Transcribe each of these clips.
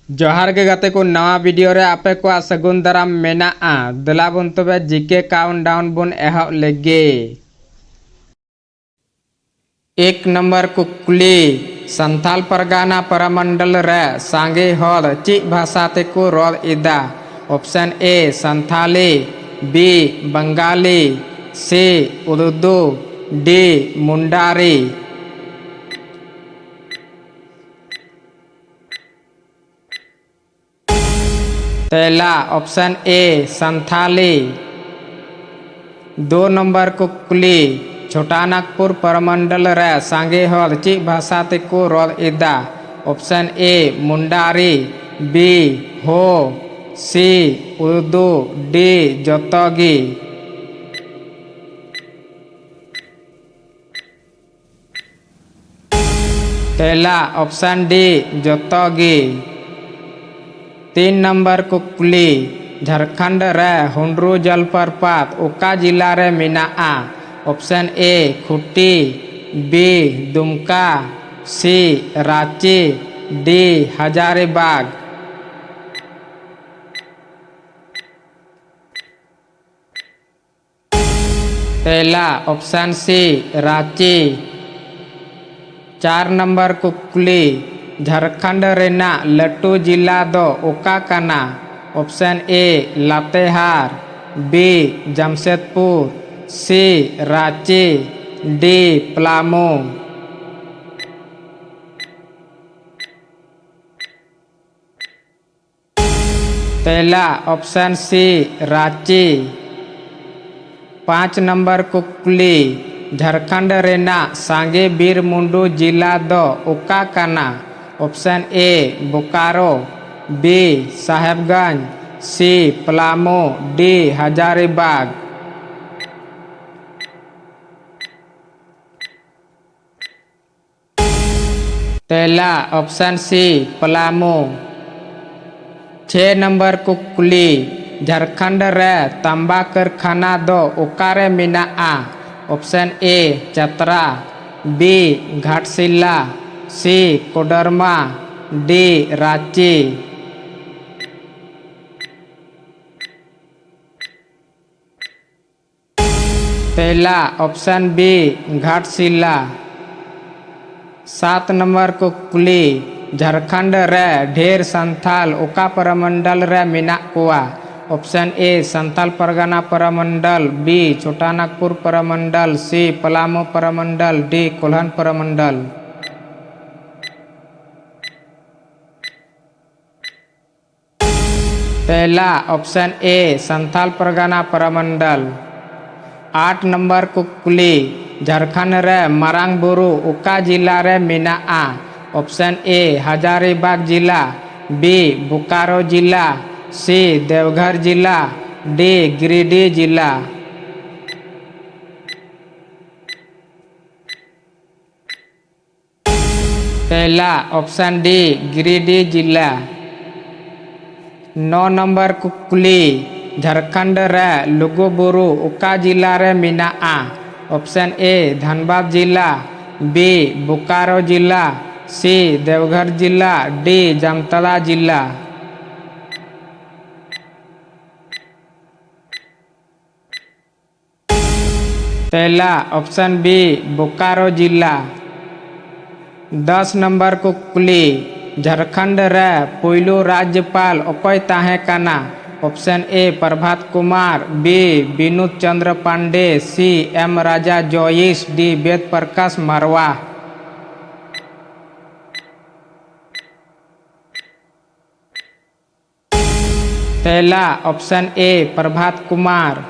जोहार के गाते को नवा वीडियो रे आपे को सगुन दाराम मेना दला बन तबे जीके काउंटडाउन बन एहब लेगे। एक नंबर कुकुली संथाल परगाना परमंडल रे सांगे हल ची भाषा ते को रोल इदा। Option A Santhali, B Bengali, C Urdu, D Mundari. पहला ऑप्शन ए संथाली। दो नंबर कुकुली छोटा नागपुर परमंडल रे सांगे हल ची भाषा ते को रोल इदा। ऑप्शन ए मुंडारी, बी हो, सी उर्दू, डी जोतोगी। पहला ऑप्शन डी जोतोगी। तीन नंबर कुकुली झारखंड रे हुंड्रू जलप्रपात ओका जिला रे मेनाआ। Option A Khutti, B Dumka, C Ranchi, D Hazaribagh. पहला ऑप्शन सी रांची। चार नंबर कुकुली झारखंड रेना लट्टू जिला दो ओका काना। Option A Latehar, B Jamshedpur, C Ranchi, D Palamu. पहला ऑप्शन सी रांची। पाँच नंबर कुकुली झारखंड रेना सांगे बीर मुंडू जिला दो ओका काना। Option A Bokaro, B Sahebganj, C Palamu, D Hazaribagh. पहला ऑप्शन सी पलामू। छः नंबर कुकुली झारखंड रे तांबा कारखाना दो ओकारे मेनाआ। Option A Chatra, B Ghatshila, C Koderma, D Ranchi. पहला ऑप्शन बी घाटशिला। सात नंबर कुकुली झारखंड रे ढेर संथाल ओका परमंडल रे मेना कोआ। Option A Santhal Pargana Purmandal, B छोटा नागपुर परमंडल, सी पलामू परमंडल, डी कोल्हान परमंडल। पहला ऑप्शन ए संथाल परगना परमंडल। आठ नंबर कुकुली झारखंड रे मारांग बुरु ओका जिला रे मेनाआ। ऑप्शन ए हजारीबाग जिला, बी बोकारो जिला, सी देवघर जिला, डी गिरिडीह जिला। पहला ऑप्शन डी गिरिडीह जिला। नौ नंबर कुकुली झारखंड रे लुगुबुरु ओका जिला रे मेनाआ। ऑप्शन ए धनबाद जिला, बी बोकारो जिला, सी देवघर जिला, डी जामताड़ा जिला। पहला ऑप्शन बी बोकारो जिला। 10 नंबर कुकुली झारखंड रे पुइलू राज्यपाल ओकय ताहे काना। Option A Prabhat Kumar, B Vinod Chandra Pandey, C M Raja Jois, D Ved Prakash Marwah. पहला option A Prabhat Kumar.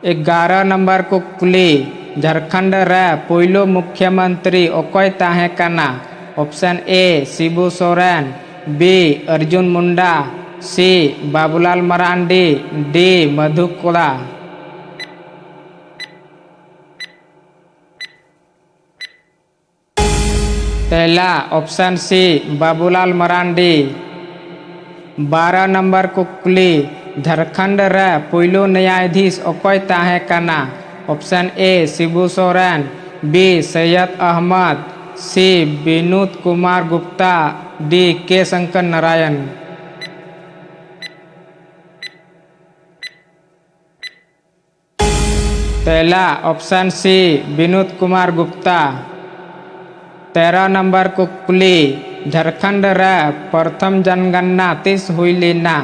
11 number कुकुली झारखंड रे पुइलू मुख्यमंत्री ओकय ताहे काना। Option A Shibu Soren, B Arjun Munda, C Babulal Marandi, D Madhu Koda. पहला option C Babulal Marandi. 12 number कुकुली झारखंड रे पुइलू न्यायाधीश ओकय ताहे काना। Option A Shibu Soren, B Syed Ahmad, C Vinod Kumar Gupta, D K Shankar Narayan. पहला option C Vinod Kumar Gupta. 13 number को कुली झारखंड रे प्रथम जनगणना तीस हुई लेना।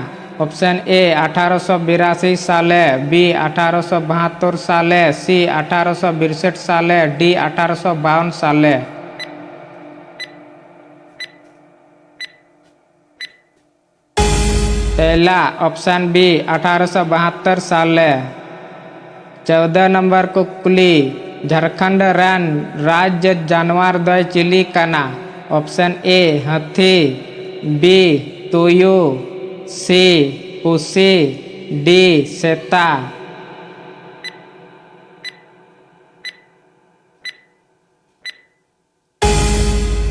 ऑप्शन ए 1882 साले, बी 1872 साले, सी 1862 साले, डी 1852 साले। पहला ऑप्शन बी 1872 साले। 14 नंबर को कुली झारखंड रैन राज्य जानवर दय चिली काना। ऑप्शन ए हाथी, बी तुयु, सी पुसी, डी सेता।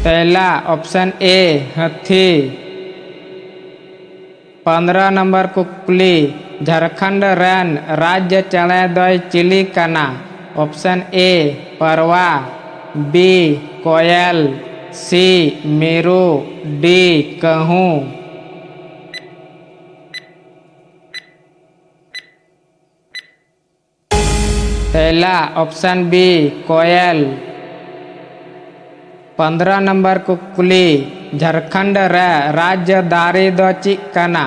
पहला ऑप्शन ए हाथी। 15 नंबर को कुली झारखंड रैन राज्य चले दय चिली काना। ऑप्शन ए परवा, बी कोयल, सी मेरू, डी कहूँ। पहला ऑप्शन बी कोयल। 15 नंबर को कुली झारखंड रे राज्य दारी द चिकाना।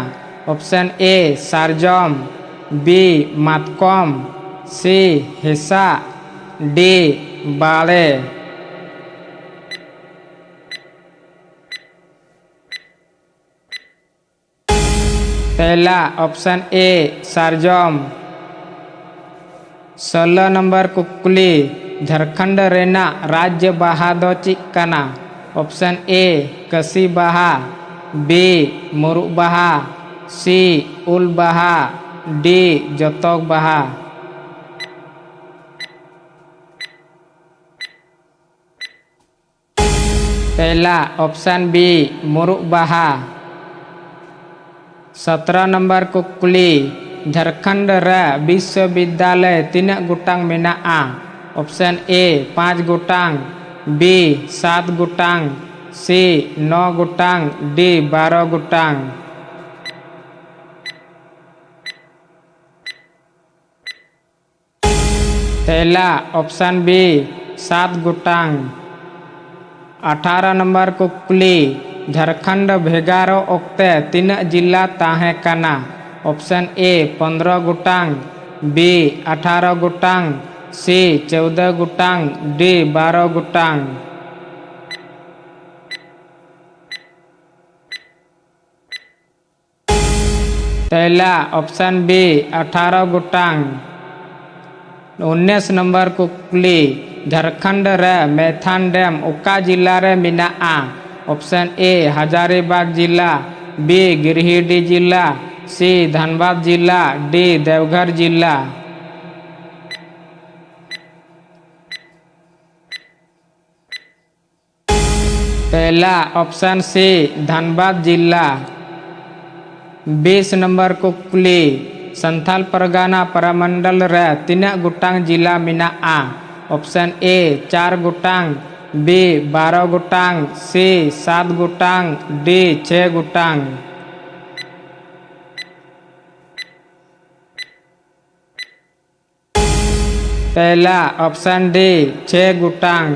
ऑप्शन ए सारजम, बी मातकम, सी हिस्सा, डी बाड़े। पहला ऑप्शन ए सारजम। 16 नंबर को कुली झारखंड रेना राज्य बाहा दो चिकाना। ऑप्शन ए कसी बाहा, बी मुरुक बाहा, सी उल बाहा, डी जतक बाहा। पहला ऑप्शन बी मुरुक बाहा। 17 नंबर को कुली झारखंड रे विश्वविद्यालय तीना गोटांग मेनाआ। ऑप्शन ए 5 गोटांग, बी 7 गोटांग, सी 9 गोटांग, डी 12 गोटांग। पहला ऑप्शन बी 7 गोटांग। 18 नंबर को कुली झारखंड भेगारो ओक्ते तीन जिला ताहे काना। ऑप्शन ए 15 गोटांग, बी 18 गोटांग, सी 14 गोटांग, डी 12 गोटांग। पहला ऑप्शन बी 18 गोटांग। 19 नंबर को कुली झारखंड रे मैथान डैम ओका जिला रे मिनाआ। ऑप्शन ए हजारीबाग जिला, बी गिरिडीह जिला, सी धनबाद जिला, डी देवघर जिला। पहला ऑप्शन सी धनबाद जिला। 20 नंबर को कुली संथाल परगना परमंडल रे तीना गोटांग जिला मिनाआ। ऑप्शन ए 4 गोटांग, बी 12 गोटांग, सी 7 गोटांग, डी 6 गोटांग। पहला ऑप्शन डी 6 गोटांग।